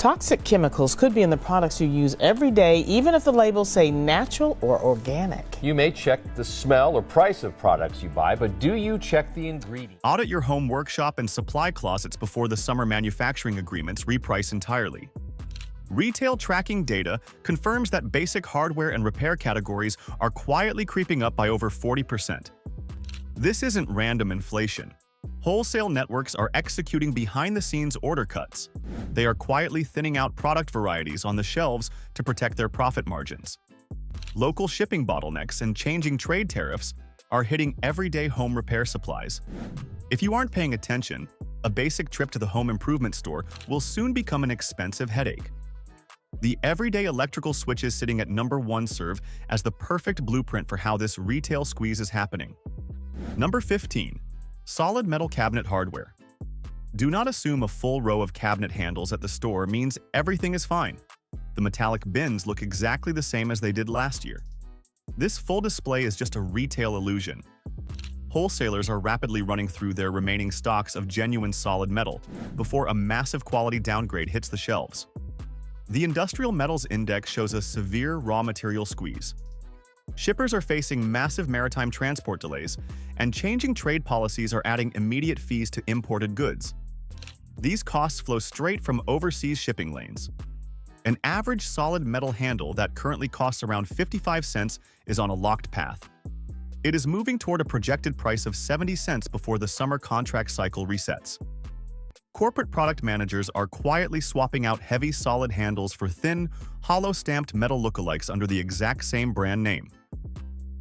Toxic chemicals could be in the products you use every day, even if the labels say natural or organic. You may check the smell or price of products you buy, but do you check the ingredients? Audit your home workshop and supply closets before the summer manufacturing agreements reprice entirely. Retail tracking data confirms that basic hardware and repair categories are quietly creeping up by over 40%. This isn't random inflation. Wholesale networks are executing behind-the-scenes order cuts. They are quietly thinning out product varieties on the shelves to protect their profit margins. Local shipping bottlenecks and changing trade tariffs are hitting everyday home repair supplies. If you aren't paying attention, a basic trip to the home improvement store will soon become an expensive headache. The everyday electrical switches sitting at number 1 serve as the perfect blueprint for how this retail squeeze is happening. Number 15. Solid metal cabinet hardware. Do not assume a full row of cabinet handles at the store means everything is fine. The metallic bins look exactly the same as they did last year. This full display is just a retail illusion. Wholesalers are rapidly running through their remaining stocks of genuine solid metal before a massive quality downgrade hits the shelves. The Industrial Metals Index shows a severe raw material squeeze. Shippers are facing massive maritime transport delays, and changing trade policies are adding immediate fees to imported goods. These costs flow straight from overseas shipping lanes. An average solid metal handle that currently costs around 55 cents is on a locked path. It is moving toward a projected price of 70 cents before the summer contract cycle resets. Corporate product managers are quietly swapping out heavy solid handles for thin, hollow-stamped metal lookalikes under the exact same brand name.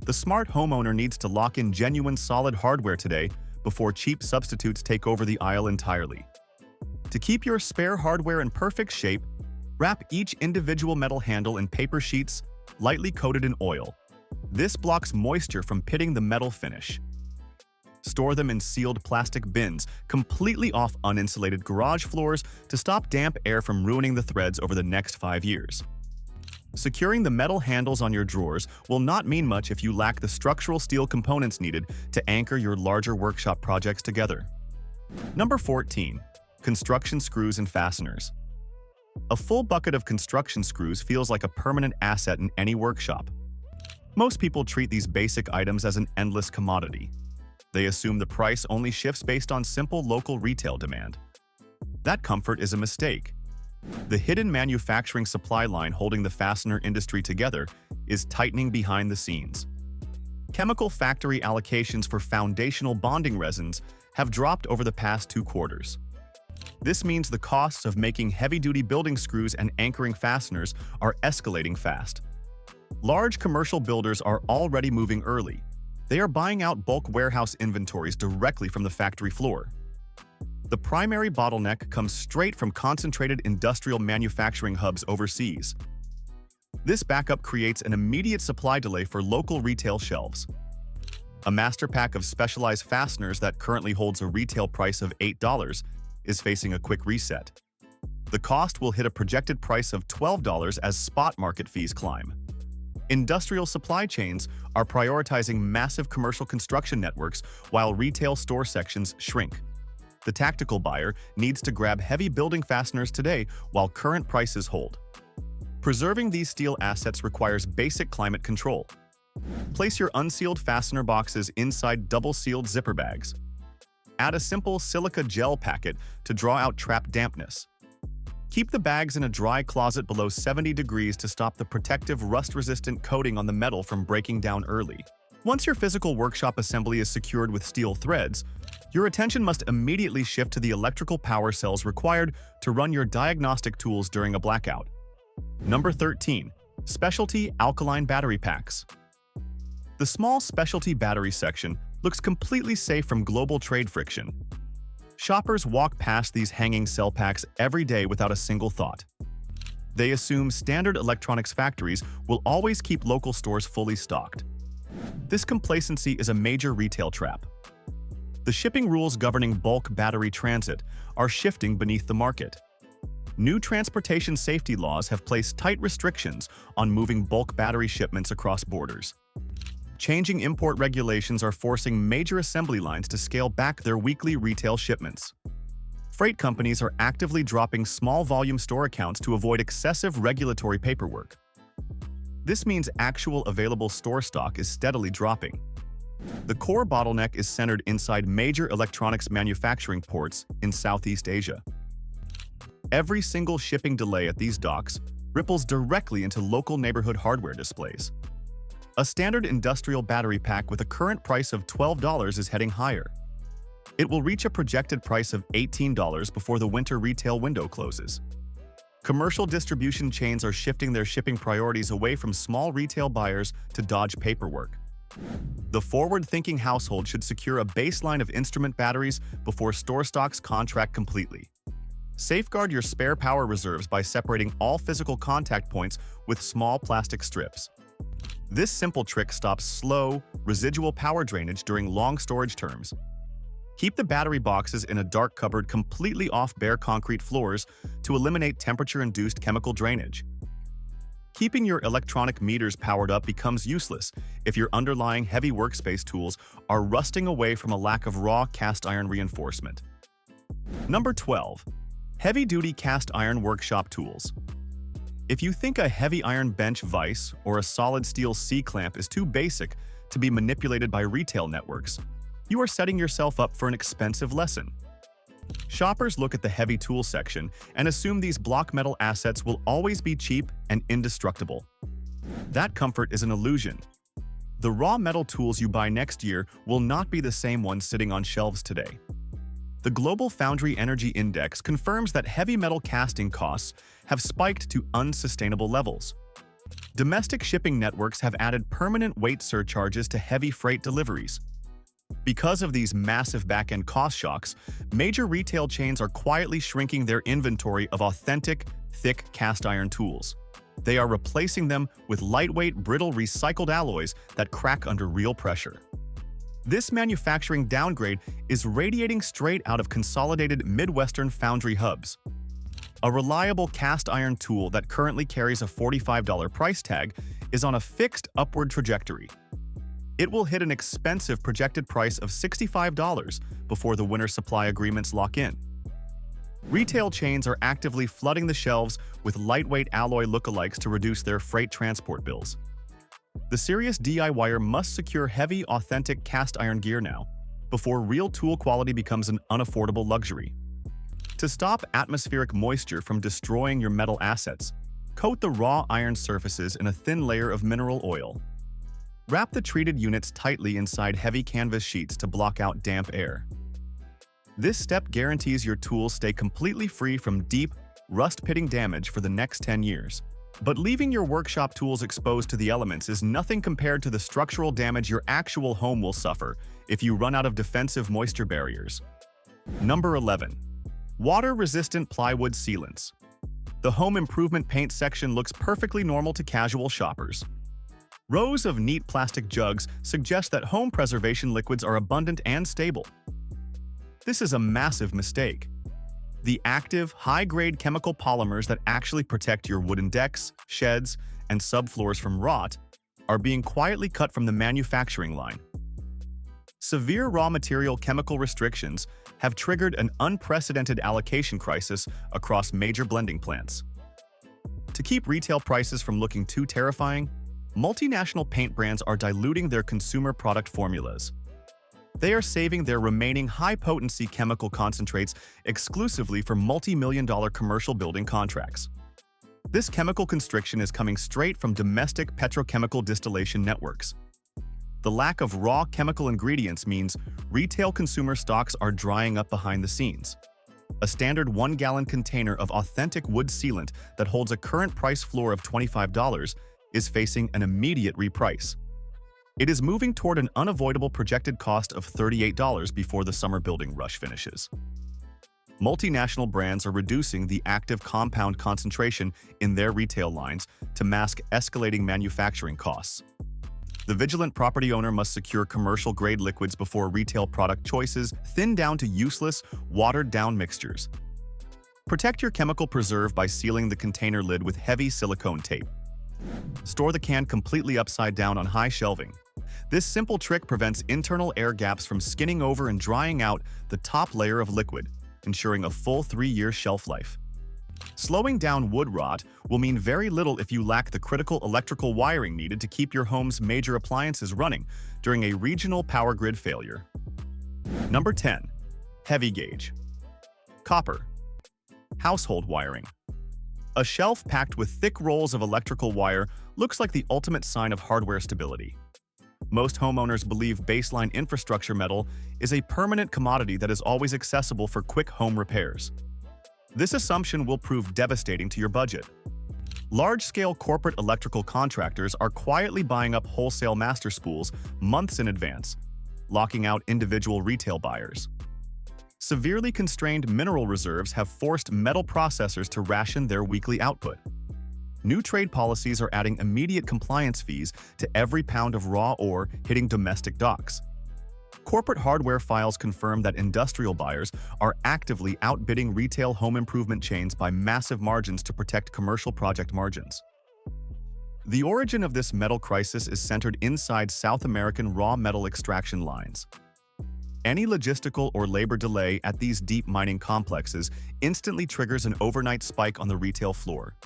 The smart homeowner needs to lock in genuine solid hardware today before cheap substitutes take over the aisle entirely. To keep your spare hardware in perfect shape, wrap each individual metal handle in paper sheets lightly coated in oil. This blocks moisture from pitting the metal finish. Store them in sealed plastic bins, completely off uninsulated garage floors to stop damp air from ruining the threads over the next 5 years. Securing the metal handles on your drawers will not mean much if you lack the structural steel components needed to anchor your larger workshop projects together. Number 14. Construction screws and fasteners. A full bucket of construction screws feels like a permanent asset in any workshop. Most people treat these basic items as an endless commodity. They assume the price only shifts based on simple local retail demand. That comfort is a mistake. The hidden manufacturing supply line holding the fastener industry together is tightening behind the scenes. Chemical factory allocations for foundational bonding resins have dropped over the past 2 quarters. This means the costs of making heavy-duty building screws and anchoring fasteners are escalating fast. Large commercial builders are already moving early. They are buying out bulk warehouse inventories directly from the factory floor. The primary bottleneck comes straight from concentrated industrial manufacturing hubs overseas. This backup creates an immediate supply delay for local retail shelves. A master pack of specialized fasteners that currently holds a retail price of $8 is facing a quick reset. The cost will hit a projected price of $12 as spot market fees climb. Industrial supply chains are prioritizing massive commercial construction networks while retail store sections shrink. The tactical buyer needs to grab heavy building fasteners today while current prices hold. Preserving these steel assets requires basic climate control. Place your unsealed fastener boxes inside double-sealed zipper bags. Add a simple silica gel packet to draw out trapped dampness. Keep the bags in a dry closet below 70 degrees to stop the protective rust-resistant coating on the metal from breaking down early. Once your physical workshop assembly is secured with steel threads, your attention must immediately shift to the electrical power cells required to run your diagnostic tools during a blackout. Number 13. Specialty alkaline battery packs. The small specialty battery section looks completely safe from global trade friction. Shoppers walk past these hanging cell packs every day without a single thought. They assume standard electronics factories will always keep local stores fully stocked. This complacency is a major retail trap. The shipping rules governing bulk battery transit are shifting beneath the market. New transportation safety laws have placed tight restrictions on moving bulk battery shipments across borders. Changing import regulations are forcing major assembly lines to scale back their weekly retail shipments. Freight companies are actively dropping small volume store accounts to avoid excessive regulatory paperwork. This means actual available store stock is steadily dropping. The core bottleneck is centered inside major electronics manufacturing ports in Southeast Asia. Every single shipping delay at these docks ripples directly into local neighborhood hardware displays. A standard industrial battery pack with a current price of $12 is heading higher. It will reach a projected price of $18 before the winter retail window closes. Commercial distribution chains are shifting their shipping priorities away from small retail buyers to dodge paperwork. The forward-thinking household should secure a baseline of instrument batteries before store stocks contract completely. Safeguard your spare power reserves by separating all physical contact points with small plastic strips. This simple trick stops slow, residual power drainage during long storage terms. Keep the battery boxes in a dark cupboard completely off bare concrete floors to eliminate temperature-induced chemical drainage. Keeping your electronic meters powered up becomes useless if your underlying heavy workspace tools are rusting away from a lack of raw cast iron reinforcement. Number 12. Heavy-duty cast iron workshop tools. If you think a heavy iron bench vise or a solid steel C-clamp is too basic to be manipulated by retail networks, you are setting yourself up for an expensive lesson. Shoppers look at the heavy tool section and assume these block metal assets will always be cheap and indestructible. That comfort is an illusion. The raw metal tools you buy next year will not be the same ones sitting on shelves today. The Global Foundry Energy Index confirms that heavy metal casting costs have spiked to unsustainable levels. Domestic shipping networks have added permanent weight surcharges to heavy freight deliveries. Because of these massive back-end cost shocks, major retail chains are quietly shrinking their inventory of authentic, thick cast iron tools. They are replacing them with lightweight, brittle recycled alloys that crack under real pressure. This manufacturing downgrade is radiating straight out of consolidated Midwestern foundry hubs. A reliable cast iron tool that currently carries a $45 price tag is on a fixed upward trajectory. It will hit an expensive projected price of $65 before the winter supply agreements lock in. Retail chains are actively flooding the shelves with lightweight alloy lookalikes to reduce their freight transport bills. The serious DIYer must secure heavy, authentic cast iron gear now, before real tool quality becomes an unaffordable luxury. To stop atmospheric moisture from destroying your metal assets, coat the raw iron surfaces in a thin layer of mineral oil. Wrap the treated units tightly inside heavy canvas sheets to block out damp air. This step guarantees your tools stay completely free from deep, rust-pitting damage for the next 10 years. But leaving your workshop tools exposed to the elements is nothing compared to the structural damage your actual home will suffer if you run out of defensive moisture barriers. Number 11. Water-resistant plywood sealants. The home improvement paint section looks perfectly normal to casual shoppers. Rows of neat plastic jugs suggest that home preservation liquids are abundant and stable. This is a massive mistake. The active, high-grade chemical polymers that actually protect your wooden decks, sheds, and subfloors from rot are being quietly cut from the manufacturing line. Severe raw material chemical restrictions have triggered an unprecedented allocation crisis across major blending plants. To keep retail prices from looking too terrifying, multinational paint brands are diluting their consumer product formulas. They are saving their remaining high-potency chemical concentrates exclusively for multi-million-dollar commercial building contracts. This chemical constriction is coming straight from domestic petrochemical distillation networks. The lack of raw chemical ingredients means retail consumer stocks are drying up behind the scenes. A standard 1-gallon container of authentic wood sealant that holds a current price floor of $25 is facing an immediate reprice. It is moving toward an unavoidable projected cost of $38 before the summer building rush finishes. Multinational brands are reducing the active compound concentration in their retail lines to mask escalating manufacturing costs. The vigilant property owner must secure commercial-grade liquids before retail product choices thin down to useless, watered-down mixtures. Protect your chemical preserve by sealing the container lid with heavy silicone tape. Store the can completely upside down on high shelving. This simple trick prevents internal air gaps from skinning over and drying out the top layer of liquid, ensuring a full 3-year shelf life. Slowing down wood rot will mean very little if you lack the critical electrical wiring needed to keep your home's major appliances running during a regional power grid failure. Number 10. Heavy gauge. Copper. Household wiring. A shelf packed with thick rolls of electrical wire looks like the ultimate sign of hardware stability. Most homeowners believe baseline infrastructure metal is a permanent commodity that is always accessible for quick home repairs. This assumption will prove devastating to your budget. Large-scale corporate electrical contractors are quietly buying up wholesale master spools months in advance, locking out individual retail buyers. Severely constrained mineral reserves have forced metal processors to ration their weekly output. New trade policies are adding immediate compliance fees to every pound of raw ore hitting domestic docks. Corporate hardware files confirm that industrial buyers are actively outbidding retail home improvement chains by massive margins to protect commercial project margins. The origin of this metal crisis is centered inside South American raw metal extraction lines. Any logistical or labor delay at these deep mining complexes instantly triggers an overnight spike on the retail floor.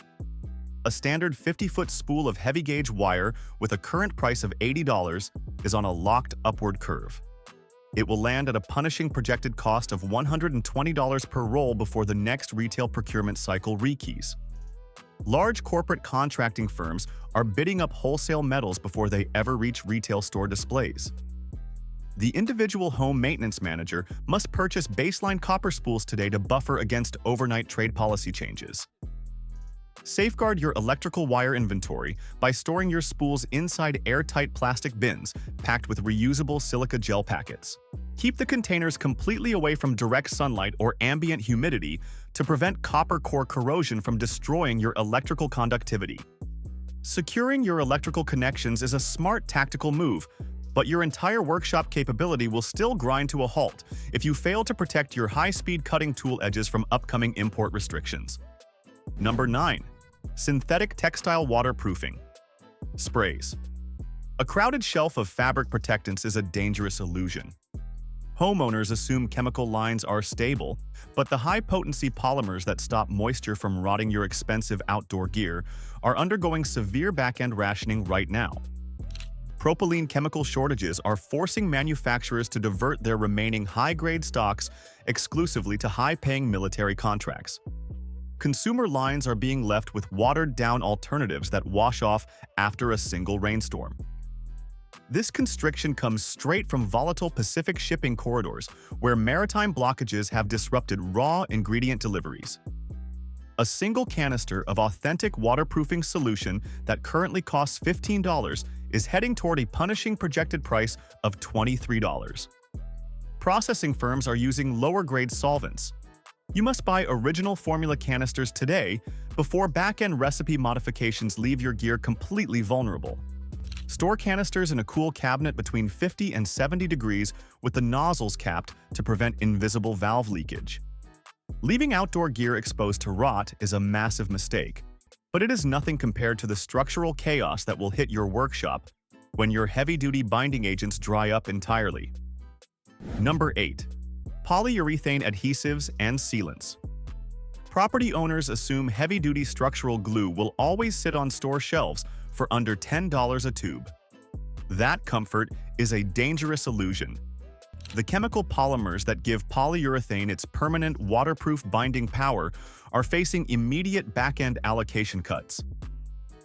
A standard 50-foot spool of heavy-gauge wire with a current price of $80 is on a locked upward curve. It will land at a punishing projected cost of $120 per roll before the next retail procurement cycle rekeys. Large corporate contracting firms are bidding up wholesale metals before they ever reach retail store displays. The individual home maintenance manager must purchase baseline copper spools today to buffer against overnight trade policy changes. Safeguard your electrical wire inventory by storing your spools inside airtight plastic bins packed with reusable silica gel packets. Keep the containers completely away from direct sunlight or ambient humidity to prevent copper core corrosion from destroying your electrical conductivity. Securing your electrical connections is a smart tactical move, but your entire workshop capability will still grind to a halt if you fail to protect your high-speed cutting tool edges from upcoming import restrictions. Number 9. Synthetic textile waterproofing. Sprays. A crowded shelf of fabric protectants is a dangerous illusion. Homeowners assume chemical lines are stable, but the high-potency polymers that stop moisture from rotting your expensive outdoor gear are undergoing severe back-end rationing right now. Propylene chemical shortages are forcing manufacturers to divert their remaining high-grade stocks exclusively to high-paying military contracts. Consumer lines are being left with watered-down alternatives that wash off after a single rainstorm. This constriction comes straight from volatile Pacific shipping corridors, where maritime blockages have disrupted raw ingredient deliveries. A single canister of authentic waterproofing solution that currently costs $15 is heading toward a punishing projected price of $23. Processing firms are using lower-grade solvents. You must buy original formula canisters today before back-end recipe modifications leave your gear completely vulnerable. Store canisters in a cool cabinet between 50 and 70 degrees with the nozzles capped to prevent invisible valve leakage. Leaving outdoor gear exposed to rot is a massive mistake, but it is nothing compared to the structural chaos that will hit your workshop when your heavy-duty binding agents dry up entirely. Number 8. Polyurethane adhesives and sealants. Property owners assume heavy-duty structural glue will always sit on store shelves for under $10 a tube. That comfort is a dangerous illusion. The chemical polymers that give polyurethane its permanent waterproof binding power are facing immediate back-end allocation cuts.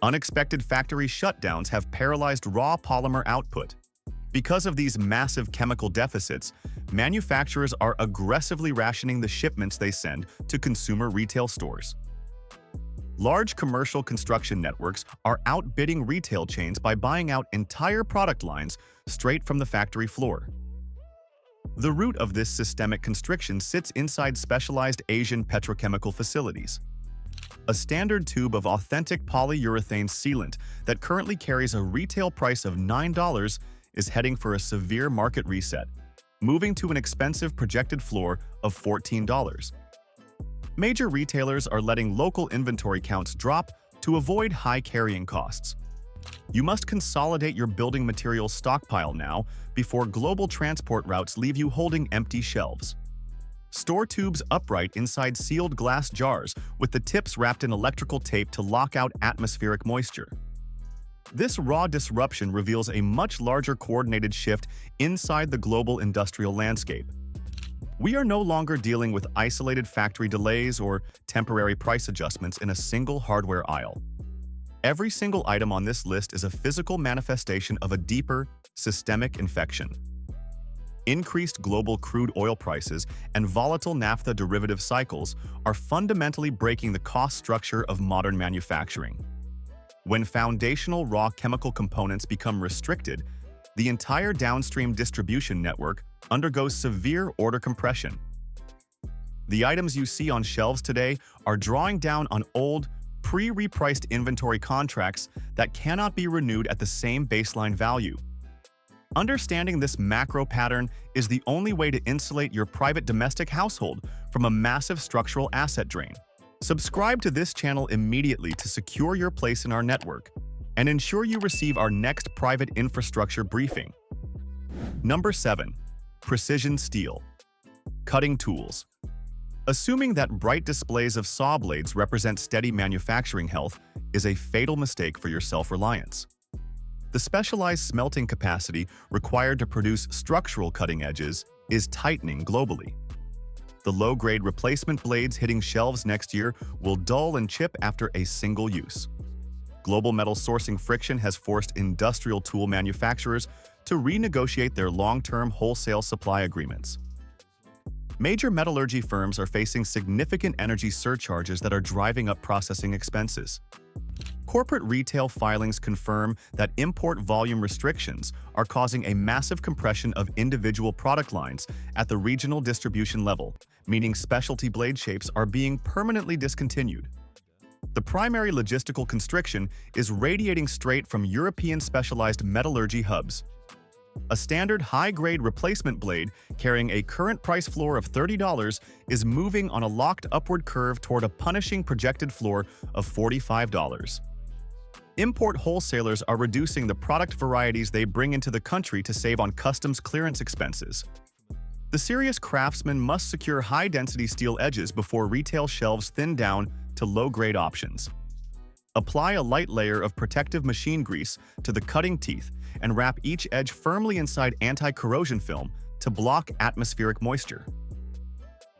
Unexpected factory shutdowns have paralyzed raw polymer output. Because of these massive chemical deficits, manufacturers are aggressively rationing the shipments they send to consumer retail stores. Large commercial construction networks are outbidding retail chains by buying out entire product lines straight from the factory floor. The root of this systemic constriction sits inside specialized Asian petrochemical facilities. A standard tube of authentic polyurethane sealant that currently carries a retail price of $9 is heading for a severe market reset, moving to an expensive projected floor of $14. Major retailers are letting local inventory counts drop to avoid high carrying costs. You must consolidate your building materials stockpile now before global transport routes leave you holding empty shelves. Store tubes upright inside sealed glass jars with the tips wrapped in electrical tape to lock out atmospheric moisture. This raw disruption reveals a much larger coordinated shift inside the global industrial landscape. We are no longer dealing with isolated factory delays or temporary price adjustments in a single hardware aisle. Every single item on this list is a physical manifestation of a deeper, systemic infection. Increased global crude oil prices and volatile naphtha derivative cycles are fundamentally breaking the cost structure of modern manufacturing. When foundational raw chemical components become restricted, the entire downstream distribution network undergoes severe order compression. The items you see on shelves today are drawing down on old, pre-repriced inventory contracts that cannot be renewed at the same baseline value. Understanding this macro pattern is the only way to insulate your private domestic household from a massive structural asset drain. Subscribe to this channel immediately to secure your place in our network and ensure you receive our next private infrastructure briefing. Number 7. Precision steel. Cutting tools. Assuming that bright displays of saw blades represent steady manufacturing health is a fatal mistake for your self-reliance. The specialized smelting capacity required to produce structural cutting edges is tightening globally. The low-grade replacement blades hitting shelves next year will dull and chip after a single use. Global metal sourcing friction has forced industrial tool manufacturers to renegotiate their long-term wholesale supply agreements. Major metallurgy firms are facing significant energy surcharges that are driving up processing expenses. Corporate retail filings confirm that import volume restrictions are causing a massive compression of individual product lines at the regional distribution level, meaning specialty blade shapes are being permanently discontinued. The primary logistical constriction is radiating straight from European specialized metallurgy hubs. A standard high-grade replacement blade carrying a current price floor of $30 is moving on a locked upward curve toward a punishing projected floor of $45. Import wholesalers are reducing the product varieties they bring into the country to save on customs clearance expenses. The serious craftsman must secure high-density steel edges before retail shelves thin down to low-grade options. Apply a light layer of protective machine grease to the cutting teeth and wrap each edge firmly inside anti-corrosion film to block atmospheric moisture.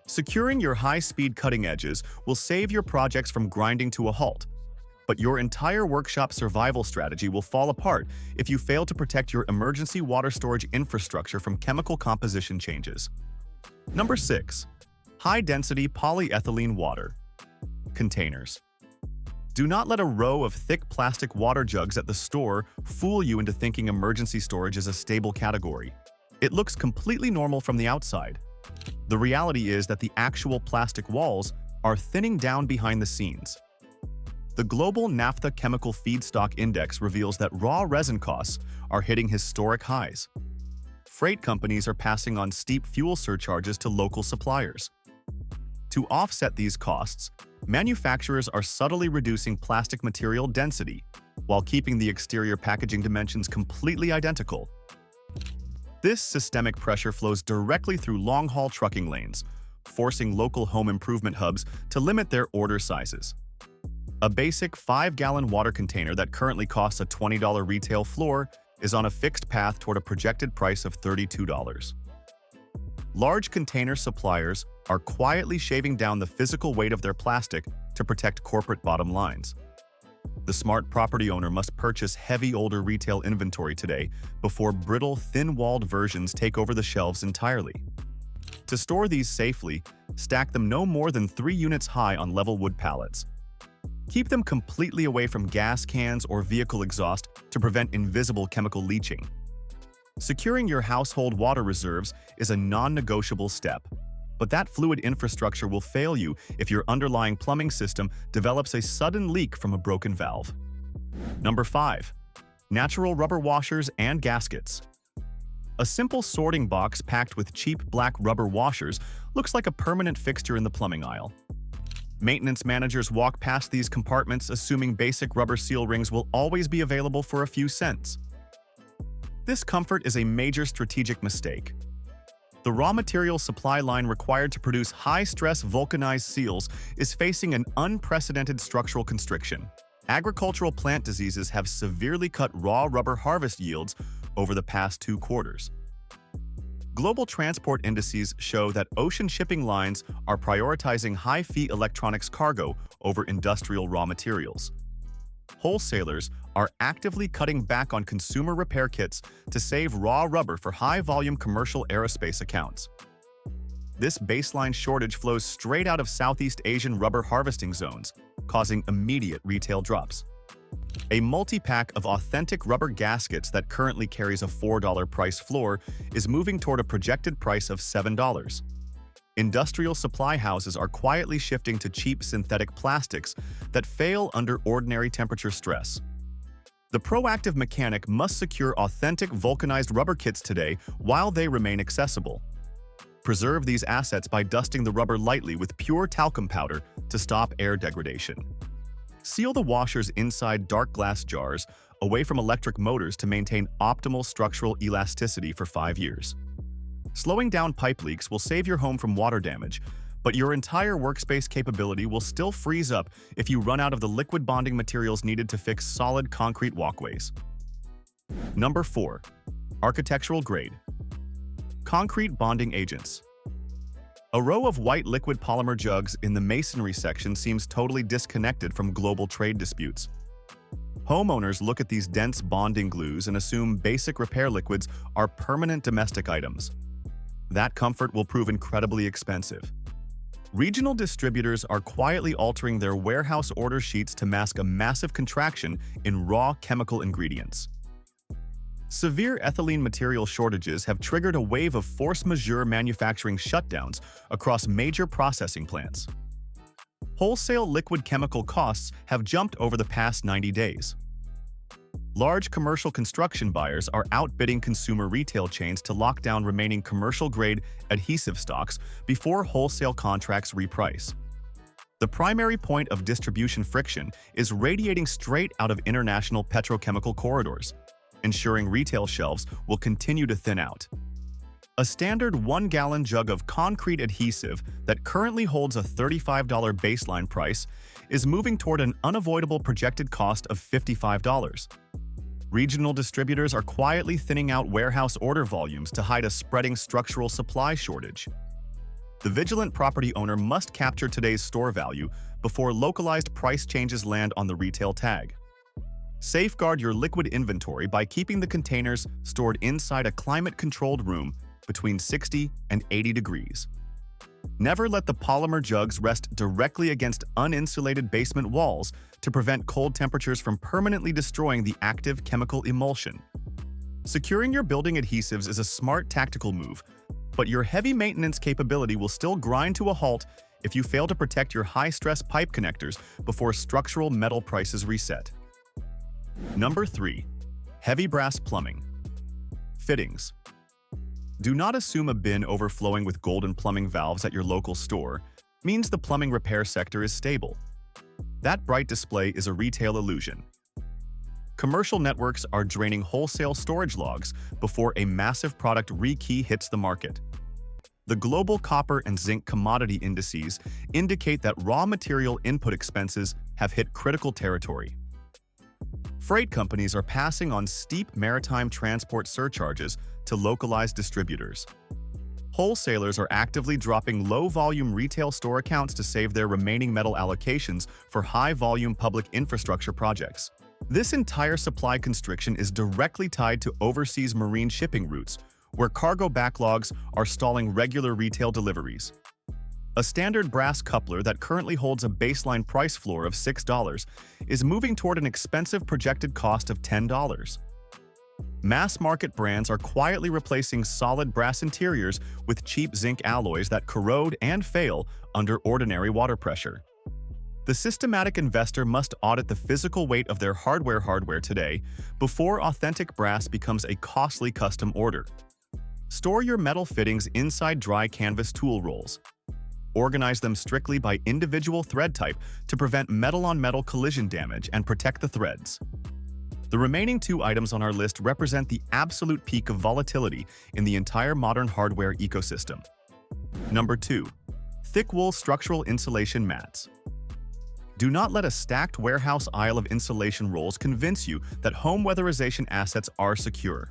Securing your high-speed cutting edges will save your projects from grinding to a halt, but your entire workshop survival strategy will fall apart if you fail to protect your emergency water storage infrastructure from chemical composition changes. Number 6. High-density polyethylene water containers. Do not let a row of thick plastic water jugs at the store fool you into thinking emergency storage is a stable category. It looks completely normal from the outside. The reality is that the actual plastic walls are thinning down behind the scenes. The global naphtha chemical feedstock index reveals that raw resin costs are hitting historic highs. Freight companies are passing on steep fuel surcharges to local suppliers. To offset these costs, manufacturers are subtly reducing plastic material density while keeping the exterior packaging dimensions completely identical. This systemic pressure flows directly through long-haul trucking lanes, forcing local home improvement hubs to limit their order sizes. A basic 5-gallon water container that currently costs a $20 retail floor is on a fixed path toward a projected price of $32. Large container suppliers are quietly shaving down the physical weight of their plastic to protect corporate bottom lines. The smart property owner must purchase heavy older retail inventory today before brittle, thin-walled versions take over the shelves entirely. To store these safely, stack them no more than 3 units high on level wood pallets. Keep them completely away from gas cans or vehicle exhaust to prevent invisible chemical leaching. Securing your household water reserves is a non-negotiable step, but that fluid infrastructure will fail you if your underlying plumbing system develops a sudden leak from a broken valve. Number 5. Natural rubber washers and gaskets. A simple sorting box packed with cheap black rubber washers looks like a permanent fixture in the plumbing aisle. Maintenance managers walk past these compartments assuming basic rubber seal rings will always be available for a few cents. This comfort is a major strategic mistake. The raw material supply line required to produce high-stress vulcanized seals is facing an unprecedented structural constriction. Agricultural plant diseases have severely cut raw rubber harvest yields over the past 2 quarters. Global transport indices show that ocean shipping lines are prioritizing high-fee electronics cargo over industrial raw materials. Wholesalers are actively cutting back on consumer repair kits to save raw rubber for high-volume commercial aerospace accounts. This baseline shortage flows straight out of Southeast Asian rubber harvesting zones, causing immediate retail drops. A multi-pack of authentic rubber gaskets that currently carries a $4 price floor is moving toward a projected price of $7. Industrial supply houses are quietly shifting to cheap synthetic plastics that fail under ordinary temperature stress. The proactive mechanic must secure authentic vulcanized rubber kits today while they remain accessible. Preserve these assets by dusting the rubber lightly with pure talcum powder to stop air degradation. Seal the washers inside dark glass jars away from electric motors to maintain optimal structural elasticity for 5 years. Slowing down pipe leaks will save your home from water damage, but your entire workspace capability will still freeze up if you run out of the liquid bonding materials needed to fix solid concrete walkways. Number 4. Architectural grade. Concrete bonding agents. A row of white liquid polymer jugs in the masonry section seems totally disconnected from global trade disputes. Homeowners look at these dense bonding glues and assume basic repair liquids are permanent domestic items. That comfort will prove incredibly expensive. Regional distributors are quietly altering their warehouse order sheets to mask a massive contraction in raw chemical ingredients. Severe ethylene material shortages have triggered a wave of force majeure manufacturing shutdowns across major processing plants. Wholesale liquid chemical costs have jumped over the past 90 days. Large commercial construction buyers are outbidding consumer retail chains to lock down remaining commercial-grade adhesive stocks before wholesale contracts reprice. The primary point of distribution friction is radiating straight out of international petrochemical corridors, ensuring retail shelves will continue to thin out. A standard 1-gallon jug of concrete adhesive that currently holds a $35 baseline price is moving toward an unavoidable projected cost of $55. Regional distributors are quietly thinning out warehouse order volumes to hide a spreading structural supply shortage. The vigilant property owner must capture today's store value before localized price changes land on the retail tag. Safeguard your liquid inventory by keeping the containers stored inside a climate-controlled room between 60 and 80 degrees. Never let the polymer jugs rest directly against uninsulated basement walls to prevent cold temperatures from permanently destroying the active chemical emulsion. Securing your building adhesives is a smart tactical move, but your heavy maintenance capability will still grind to a halt if you fail to protect your high-stress pipe connectors before structural metal prices reset. Number 3. Heavy brass plumbing. Fittings. Do not assume a bin overflowing with golden plumbing valves at your local store means the plumbing repair sector is stable. That bright display is a retail illusion. Commercial networks are draining wholesale storage logs before a massive product rekey hits the market. The global copper and zinc commodity indices indicate that raw material input expenses have hit critical territory. Freight companies are passing on steep maritime transport surcharges to localized distributors. Wholesalers are actively dropping low-volume retail store accounts to save their remaining metal allocations for high-volume public infrastructure projects. This entire supply constriction is directly tied to overseas marine shipping routes, where cargo backlogs are stalling regular retail deliveries. A standard brass coupler that currently holds a baseline price floor of $6 is moving toward an expensive projected cost of $10. Mass-market brands are quietly replacing solid brass interiors with cheap zinc alloys that corrode and fail under ordinary water pressure. The systematic investor must audit the physical weight of their hardware today before authentic brass becomes a costly custom order. Store your metal fittings inside dry canvas tool rolls. Organize them strictly by individual thread type to prevent metal-on-metal collision damage and protect the threads. The remaining two items on our list represent the absolute peak of volatility in the entire modern hardware ecosystem. Number 2. Thick wool structural insulation mats. Do not let a stacked warehouse aisle of insulation rolls convince you that home weatherization assets are secure.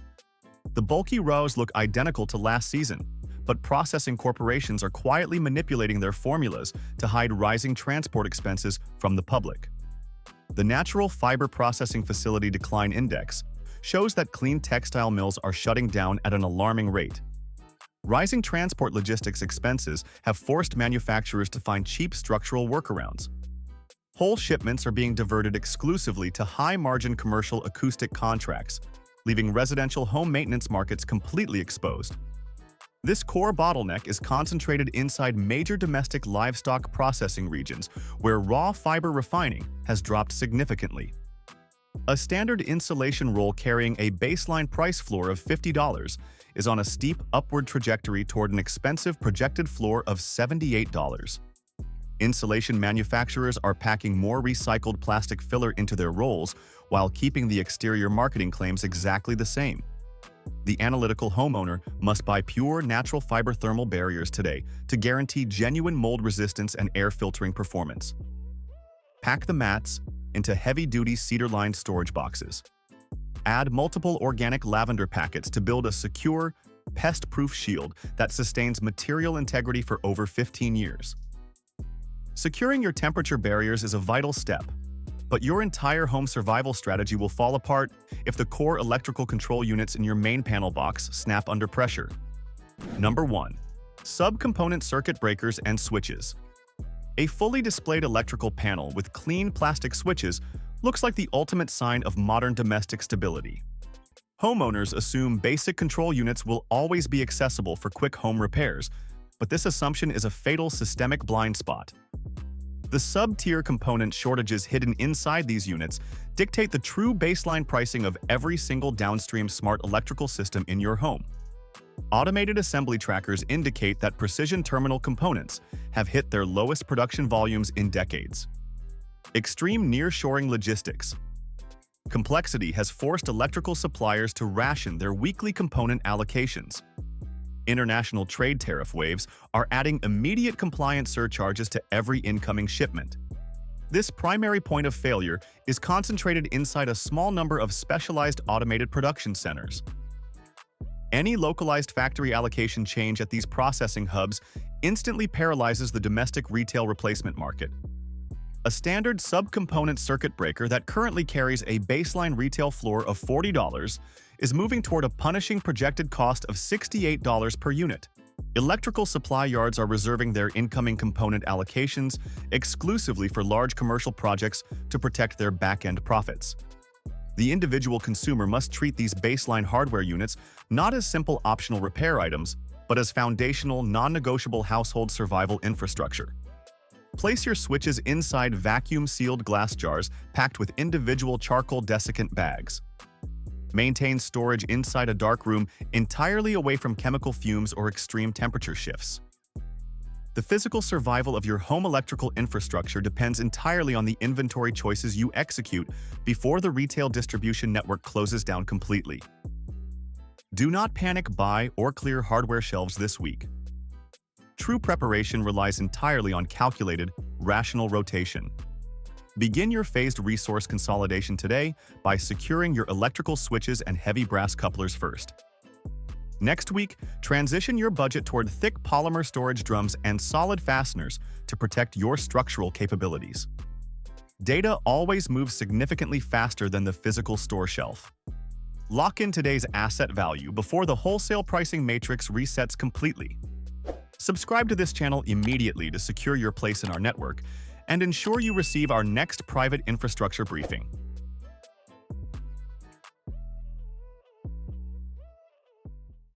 The bulky rows look identical to last season, but processing corporations are quietly manipulating their formulas to hide rising transport expenses from the public. The Natural Fiber Processing Facility Decline Index shows that clean textile mills are shutting down at an alarming rate. Rising transport logistics expenses have forced manufacturers to find cheap structural workarounds. Whole shipments are being diverted exclusively to high-margin commercial acoustic contracts, leaving residential home maintenance markets completely exposed. This core bottleneck is concentrated inside major domestic livestock processing regions, where raw fiber refining has dropped significantly. A standard insulation roll carrying a baseline price floor of $50 is on a steep upward trajectory toward an expensive projected floor of $78. Insulation manufacturers are packing more recycled plastic filler into their rolls while keeping the exterior marketing claims exactly the same. The analytical homeowner must buy pure natural fiber thermal barriers today to guarantee genuine mold resistance and air filtering performance. Pack the mats into heavy-duty cedar-lined storage boxes. Add multiple organic lavender packets to build a secure, pest-proof shield that sustains material integrity for over 15 years. Securing your temperature barriers is a vital step, but your entire home survival strategy will fall apart if the core electrical control units in your main panel box snap under pressure. Number 1. Subcomponent circuit breakers and switches. A fully displayed electrical panel with clean plastic switches looks like the ultimate sign of modern domestic stability. Homeowners assume basic control units will always be accessible for quick home repairs, but this assumption is a fatal systemic blind spot. The sub-tier component shortages hidden inside these units dictate the true baseline pricing of every single downstream smart electrical system in your home. Automated assembly trackers indicate that precision terminal components have hit their lowest production volumes in decades. Extreme nearshoring logistics. Complexity has forced electrical suppliers to ration their weekly component allocations. International trade tariff waves are adding immediate compliance surcharges to every incoming shipment. This primary point of failure is concentrated inside a small number of specialized automated production centers. Any localized factory allocation change at these processing hubs instantly paralyzes the domestic retail replacement market. A standard subcomponent circuit breaker that currently carries a baseline retail floor of $40 is moving toward a punishing projected cost of $68 per unit. Electrical supply yards are reserving their incoming component allocations exclusively for large commercial projects to protect their back-end profits. The individual consumer must treat these baseline hardware units not as simple optional repair items, but as foundational, non-negotiable household survival infrastructure. Place your switches inside vacuum-sealed glass jars packed with individual charcoal desiccant bags. Maintain storage inside a dark room entirely away from chemical fumes or extreme temperature shifts. The physical survival of your home electrical infrastructure depends entirely on the inventory choices you execute before the retail distribution network closes down completely. Do not panic buy or clear hardware shelves this week. True preparation relies entirely on calculated, rational rotation. Begin your phased resource consolidation today by securing your electrical switches and heavy brass couplers first. Next week, transition your budget toward thick polymer storage drums and solid fasteners to protect your structural capabilities. Data always moves significantly faster than the physical store shelf. Lock in today's asset value before the wholesale pricing matrix resets completely. Subscribe to this channel immediately to secure your place in our network and ensure you receive our next private infrastructure briefing.